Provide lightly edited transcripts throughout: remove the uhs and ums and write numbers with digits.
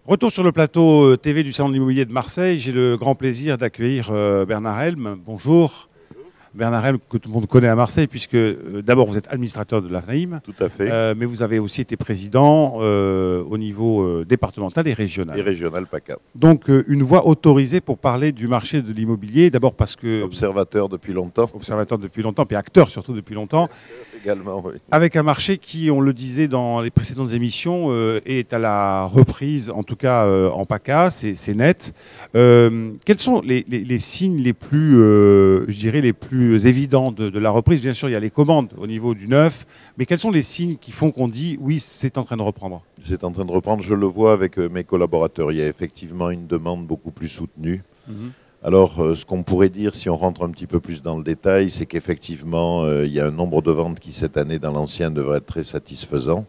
Retour sur le plateau TV du Salon de l'Immobilier de Marseille. J'ai le grand plaisir d'accueillir Bernard Helm. Bonjour. Bernard Helm, que tout le monde connaît à Marseille, puisque d'abord vous êtes administrateur de l'AFNAIM. Tout à fait. Mais vous avez aussi été président au niveau départemental et régional. Et régional PACA. Donc une voix autorisée pour parler du marché de l'immobilier. D'abord parce que... Observateur depuis longtemps. Observateur depuis longtemps, puis acteur surtout depuis longtemps. Également, oui. Avec un marché qui, on le disait dans les précédentes émissions, est à la reprise, en tout cas en PACA, c'est net. Quels sont les signes les plus, je dirais, les plus évidents de la reprise? Bien sûr, il y a les commandes au niveau du neuf, mais quels sont les signes qui font qu'on dit oui, c'est en train de reprendre? C'est en train de reprendre, je le vois avec mes collaborateurs. Il y a effectivement une demande beaucoup plus soutenue. Alors, ce qu'on pourrait dire, si on rentre un petit peu plus dans le détail, c'est qu'effectivement, il y a un nombre de ventes qui, cette année, dans l'ancien, devrait être très satisfaisant.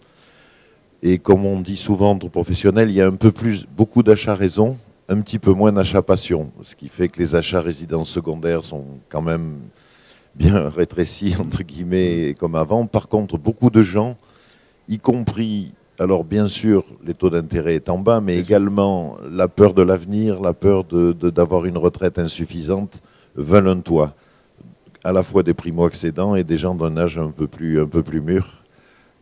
Et comme on dit souvent entre professionnels, il y a un peu plus, beaucoup d'achats raison, un petit peu moins d'achats passion. Ce qui fait que les achats résidences secondaires sont quand même bien rétrécis, entre guillemets, comme avant. Par contre, beaucoup de gens, y compris... Alors bien sûr, les taux d'intérêt étant bas, mais également la peur de l'avenir, la peur d'avoir une retraite insuffisante, veulent un toit. À la fois des primo-accédants et des gens d'un âge un peu plus mûr,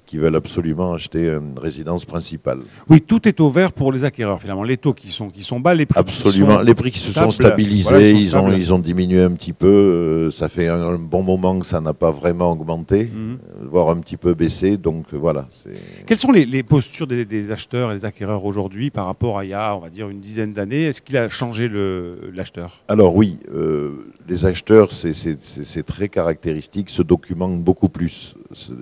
qui veulent absolument acheter une résidence principale. Oui, tout est au vert pour les acquéreurs finalement. Les taux qui sont bas, les prix absolument, les prix qui se sont stabilisés, voilà, ils ont diminué un petit peu. Ça fait un bon moment que ça n'a pas vraiment augmenté, voire un petit peu baissé. Donc voilà. Quelles sont les postures des acheteurs et des acquéreurs aujourd'hui par rapport à il y a, on va dire, une dizaine d'années? Est-ce qu'il a changé l'acheteur? Alors oui, les acheteurs, c'est très caractéristique, se documentent beaucoup plus.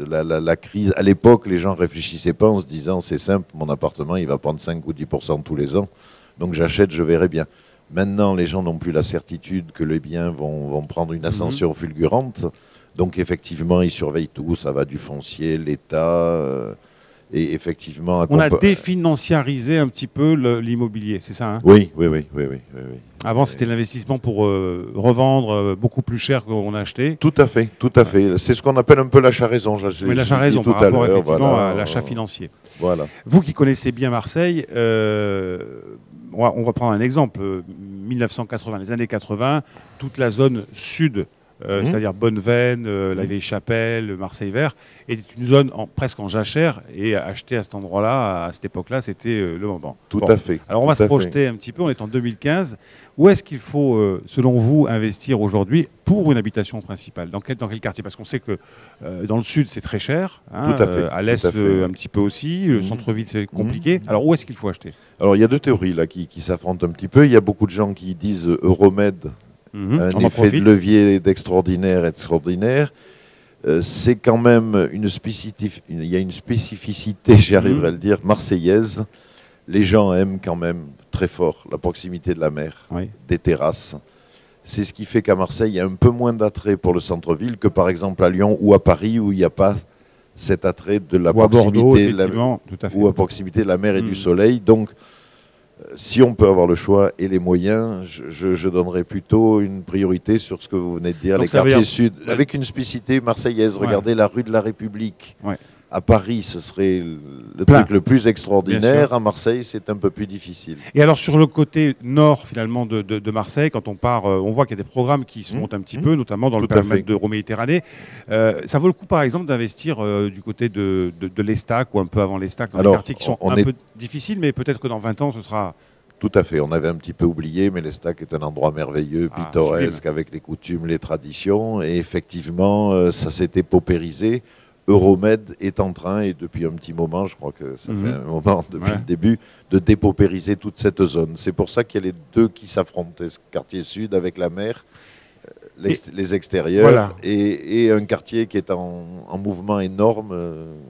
La crise, à l'époque, les gens ne réfléchissaient pas en se disant c'est simple, mon appartement il va prendre 5 ou 10% tous les ans, donc j'achète, je verrai bien. Maintenant, les gens n'ont plus la certitude que les biens vont prendre une ascension fulgurante, donc effectivement, ils surveillent tout, ça va du foncier, l'État, et effectivement... On a définanciarisé un petit peu l'immobilier, c'est ça, hein? Oui. Avant, c'était l'investissement pour revendre beaucoup plus cher qu'on a acheté. Tout à fait, tout à fait. C'est ce qu'on appelle un peu l'achat-raison. Oui, l'achat-raison par rapport effectivement à l'achat financier. Voilà. Vous qui connaissez bien Marseille, on va prendre un exemple. 1980, les années 80, toute la zone sud, c'est-à-dire Bonneveine, la Vieille-Chapelle, Marseille-Vert, est une zone presque en jachère, et acheter à cet endroit-là, à cette époque-là, c'était le moment. Tout à fait. Alors on va se projeter un petit peu, on est en 2015. Où est-ce qu'il faut, selon vous, investir aujourd'hui pour une habitation principale? Dans quel quartier? Parce qu'on sait que dans le sud, c'est très cher. Hein, tout à fait. À l'est, un petit peu aussi. Le centre-ville, c'est compliqué. Alors où est-ce qu'il faut acheter? Alors il y a deux théories là qui s'affrontent un petit peu. Il y a beaucoup de gens qui disent Euromed, un effet de levier extraordinaire. C'est quand même il y a une spécificité, j'y arriverai à le dire, marseillaise. Les gens aiment quand même très fort la proximité de la mer, des terrasses. C'est ce qui fait qu'à Marseille, il y a un peu moins d'attrait pour le centre-ville que par exemple à Lyon ou à Paris, où il n'y a pas cet attrait de la proximité, ou à proximité de la mer et du soleil. Donc, si on peut avoir le choix et les moyens, je donnerais plutôt une priorité sur ce que vous venez de dire, les quartiers sud, avec une spécificité marseillaise. Regardez la rue de la République. À Paris, ce serait le truc le plus extraordinaire. À Marseille, c'est un peu plus difficile. Et alors, sur le côté nord, finalement, de Marseille, quand on part, on voit qu'il y a des programmes qui se montent un petit peu, notamment dans le périmètre d'Euroméditerranée. Ça vaut le coup, par exemple, d'investir du côté de l'Estac ou un peu avant l'Estac, dans des quartiers qui sont un peu difficiles, mais peut-être que dans 20 ans, ce sera... Tout à fait. On avait un petit peu oublié, mais l'Estac est un endroit merveilleux, pittoresque, avec les coutumes, les traditions. Et effectivement, ça s'était paupérisé. Euromed est en train, et depuis un petit moment, je crois que ça fait un moment depuis le début, de dépaupériser toute cette zone. C'est pour ça qu'il y a les deux qui s'affrontent, ce quartier sud avec la mer, les extérieurs, et un quartier qui est en mouvement énorme.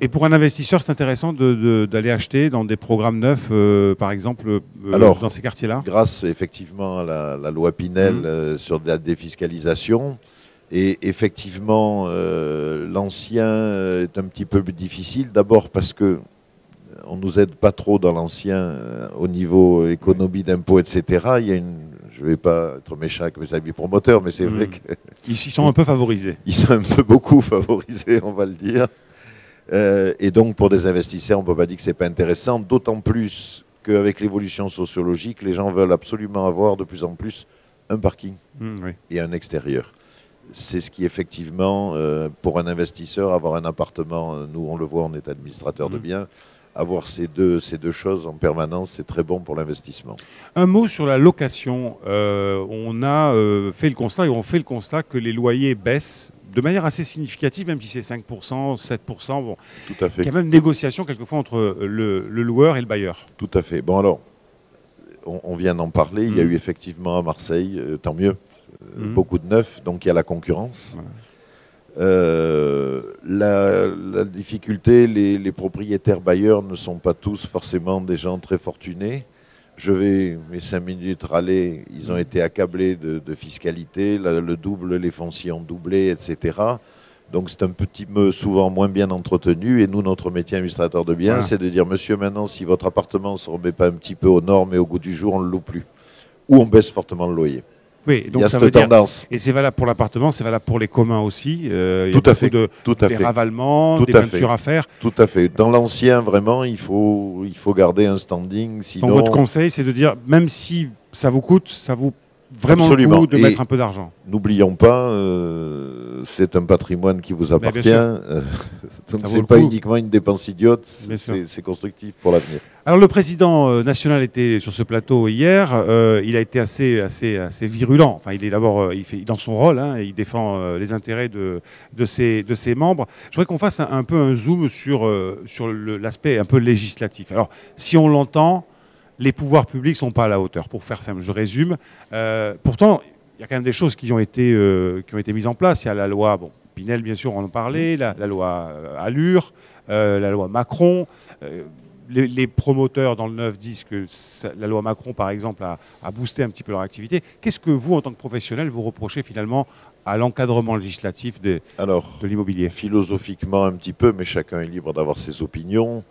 Et pour un investisseur, c'est intéressant d'aller acheter dans des programmes neufs, par exemple, dans ces quartiers-là? Grâce effectivement à la loi Pinel sur la défiscalisation. Et effectivement, l'ancien est un petit peu plus difficile. D'abord parce que on nous aide pas trop dans l'ancien au niveau économie d'impôts, etc. Il y a je ne vais pas être méchant avec mes amis promoteurs, mais c'est vrai qu'ils sont un peu favorisés. Ils sont un peu beaucoup favorisés, on va le dire. Et donc, pour des investisseurs, on ne peut pas dire que ce n'est pas intéressant, d'autant plus qu'avec l'évolution sociologique, les gens veulent absolument avoir de plus en plus un parking et un extérieur. C'est ce qui, effectivement, pour un investisseur, avoir un appartement, nous on le voit, on est administrateur de biens, avoir ces deux choses en permanence, c'est très bon pour l'investissement. Un mot sur la location. On a fait le constat, et on fait le constat que les loyers baissent de manière assez significative, même si c'est 5%, 7%. Bon. Tout à fait. Il y a même négociation quelquefois entre le loueur et le bailleur. Tout à fait. Bon alors, on vient d'en parler. Il y a eu effectivement à Marseille, tant mieux, beaucoup de neufs, donc il y a la concurrence. La difficulté, les propriétaires bailleurs ne sont pas tous forcément des gens très fortunés. Je vais, mes 5 minutes râler, ils ont été accablés de fiscalité, le double, les fonciers ont doublé, etc. Donc c'est un petit peu souvent moins bien entretenu. Et nous, notre métier administrateur de biens, c'est de dire, monsieur, maintenant, si votre appartement ne se remet pas un petit peu aux normes et au goût du jour, on ne le loue plus. Ou on baisse fortement le loyer. Oui, donc il y a ça cette tendance. Et c'est valable pour l'appartement, c'est valable pour les communs aussi. Tout à fait. Des ravalements, des peintures à faire. Tout à fait. Dans l'ancien, vraiment, il faut garder un standing. Sinon... Donc votre conseil, c'est de dire, même si ça vous coûte, ça vaut vraiment le coup de mettre un peu d'argent. N'oublions pas, c'est un patrimoine qui vous appartient. Donc c'est pas uniquement une dépense idiote, c'est constructif pour l'avenir. Alors le président national était sur ce plateau hier. Il a été assez virulent. Enfin, il est d'abord, il fait dans son rôle, hein, il défend les intérêts de ses membres. Je voudrais qu'on fasse un peu un zoom sur l'aspect un peu législatif. Alors, si on l'entend, les pouvoirs publics ne sont pas à la hauteur. Pour faire simple, je résume. Pourtant, il y a quand même des choses qui ont été mises en place. Il y a la loi, bon, Pinel, bien sûr, on en parlait, la loi Allure, la loi Macron. Les promoteurs dans le neuf disent que la loi Macron, par exemple, a boosté un petit peu leur activité. Qu'est-ce que vous, en tant que professionnel, vous reprochez finalement à l'encadrement législatif de l'immobilier? Philosophiquement un petit peu, mais chacun est libre d'avoir ses opinions.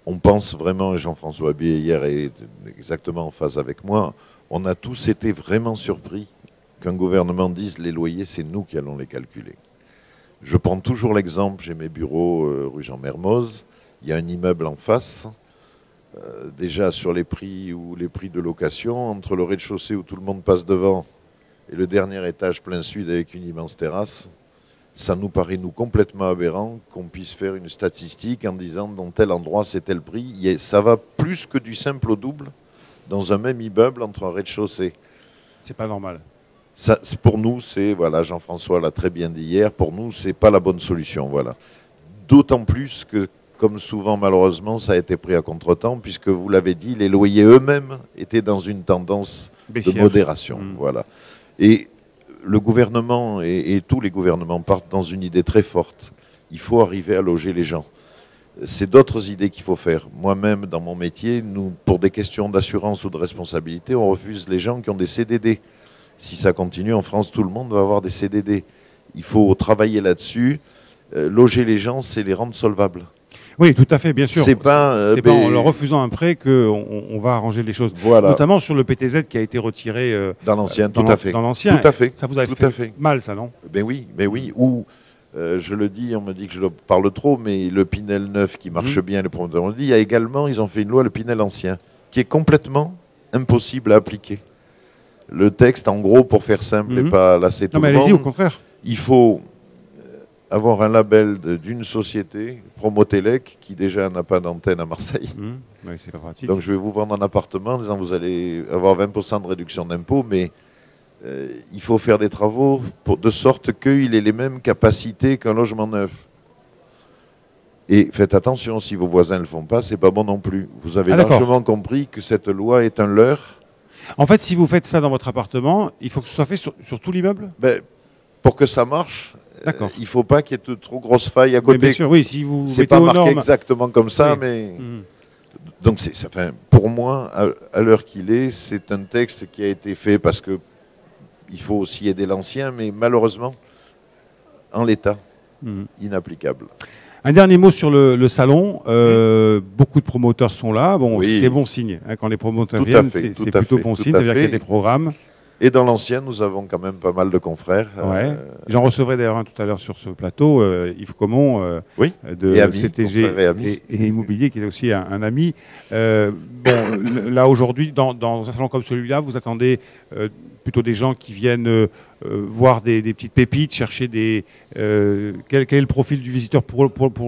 On pense vraiment, et Jean-François Bié hier est exactement en phase avec moi, on a tous été vraiment surpris qu'un gouvernement dise les loyers, c'est nous qui allons les calculer. Je prends toujours l'exemple, j'ai mes bureaux rue Jean-Mermoz, il y a un immeuble en face, déjà sur les prix ou les prix de location, entre le rez-de-chaussée où tout le monde passe devant et le dernier étage plein sud avec une immense terrasse, ça nous paraît, nous, complètement aberrant qu'on puisse faire une statistique en disant dans tel endroit c'est tel prix. Ça va plus que du simple au double dans un même immeuble entre un rez-de-chaussée. C'est pas normal. Ça, pour nous, c'est, voilà, Jean-François l'a très bien dit hier, pour nous, c'est pas la bonne solution. Voilà. D'autant plus que, comme souvent, malheureusement, ça a été pris à contre-temps, puisque vous l'avez dit, les loyers eux-mêmes étaient dans une tendance baissière, de modération. Voilà. Et le gouvernement et tous les gouvernements partent dans une idée très forte. Il faut arriver à loger les gens. C'est d'autres idées qu'il faut faire. Moi-même, dans mon métier, nous, pour des questions d'assurance ou de responsabilité, on refuse les gens qui ont des CDD. Si ça continue, en France, tout le monde va avoir des CDD. Il faut travailler là-dessus. Loger les gens, c'est les rendre solvables. Oui, tout à fait, bien sûr. C'est pas en leur refusant un prêt qu'on va arranger les choses. Voilà. Notamment sur le PTZ qui a été retiré dans l'ancien, tout à fait. Dans l'ancien. Tout à fait. Ça vous a fait mal, ça, non? Ben oui. Ou, je le dis, on me dit que je parle trop, mais le Pinel neuf qui marche bien, les promoteurs on le dit, il y a également, ils ont fait une loi, le Pinel ancien, qui est complètement impossible à appliquer. Le texte, en gros, pour faire simple et pas lasser tout le monde. Non, mais allez-y, au contraire. Il faut avoir un label d'une société, Promotelec, qui déjà n'a pas d'antenne à Marseille. Oui, c'est pas pratique. Donc je vais vous vendre un appartement en disant vous allez avoir 20% de réduction d'impôt, mais il faut faire des travaux de sorte qu'il ait les mêmes capacités qu'un logement neuf. Et faites attention, si vos voisins ne le font pas, c'est pas bon non plus. Vous avez largement compris que cette loi est un leurre. En fait, si vous faites ça dans votre appartement, il faut que ce soit fait sur tout l'immeuble? Pour que ça marche, il ne faut pas qu'il y ait de trop grosses failles à côté. Mais bien sûr, oui, si vous c'est pas marqué exactement comme ça, mais... Donc, pour moi, à l'heure qu'il est, c'est un texte qui a été fait parce qu'il faut aussi aider l'ancien, mais malheureusement, en l'état, inapplicable. Un dernier mot sur le salon. Beaucoup de promoteurs sont là. Bon, c'est bon signe. Hein, quand les promoteurs viennent, c'est plutôt bon signe. C'est-à-dire qu'il y a des programmes. Et dans l'ancien, nous avons quand même pas mal de confrères. Ouais. J'en recevrai d'ailleurs un tout à l'heure sur ce plateau, Yves Comont, oui, de CTG et Immobilier, qui est aussi un ami. Bon, là, aujourd'hui, dans un salon comme celui-là, vous attendez plutôt des gens qui viennent voir des petites pépites, chercher des... quel est le profil du visiteur pour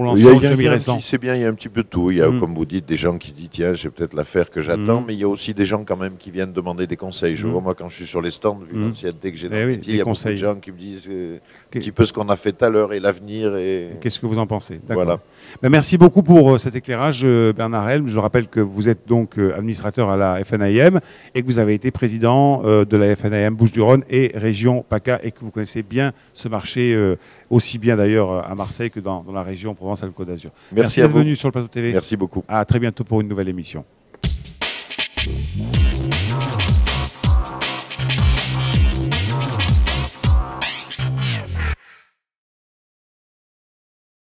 l'ancien ou semi-récent? C'est bien, il y a un petit peu de tout. Il y a, comme vous dites, des gens qui disent, tiens, j'ai peut-être l'affaire que j'attends, mais il y a aussi des gens quand même qui viennent demander des conseils. Je vois, moi, quand je suis sur les stands, vu l'ancienneté que j'ai dans le métier, il y a beaucoup de gens qui me disent un petit peu ce qu'on a fait tout à l'heure et l'avenir. Qu'est-ce que vous en pensez? Voilà. Ben, merci beaucoup pour cet éclairage, Bernard Helm. Je rappelle que vous êtes donc administrateur à la FNAIM et que vous avez été président de la FNAIM Bouches-du-Rhône et région PACA et que vous connaissez bien ce marché, aussi bien d'ailleurs à Marseille que dans la région Provence-Alpes-Côte d'Azur. Merci d'être venu sur le plateau TV. Merci beaucoup. À très bientôt pour une nouvelle émission.